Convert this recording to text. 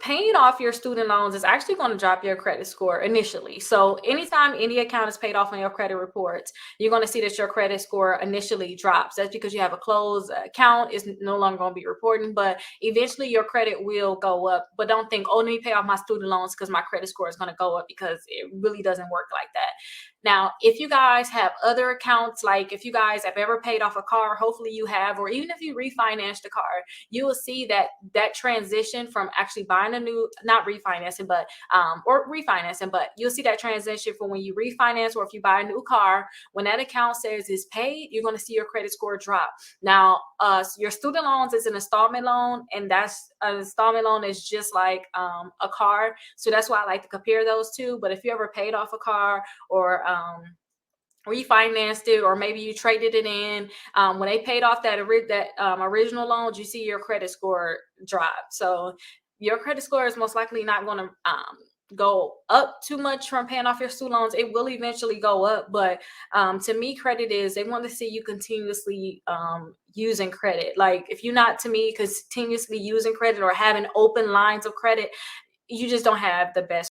paying off your student loans is actually going to drop your credit score initially. So anytime any account is paid off on your credit reports, you're going to see that your credit score initially drops. That's because you have a closed account. It's no longer going to be reporting, but eventually your credit will go up. But don't think, oh, let me pay off my student loans because my credit score is going to go up, because it really doesn't work like that. Now, if you guys have other accounts, like if you guys have ever paid off a car, hopefully you have, or even if you refinanced a car, you will see that transition from actually buying a new, not refinancing, but or refinancing, but you'll see that transition from when you refinance or if you buy a new car. When that account says it's paid, you're going to see your credit score drop. Now, your student loans is an installment loan, and that's an installment loan is just like a car. So that's why I like to compare those two. But if you ever paid off a car or refinanced it, or maybe you traded it in, when they paid off that original loan, you see your credit score drop. So your credit score is most likely not going to go up too much from paying off your student loans. It will eventually go up, but to me, credit is, they want to see you continuously using credit. Like if you're not, to me, continuously using credit or having open lines of credit, you just don't have the best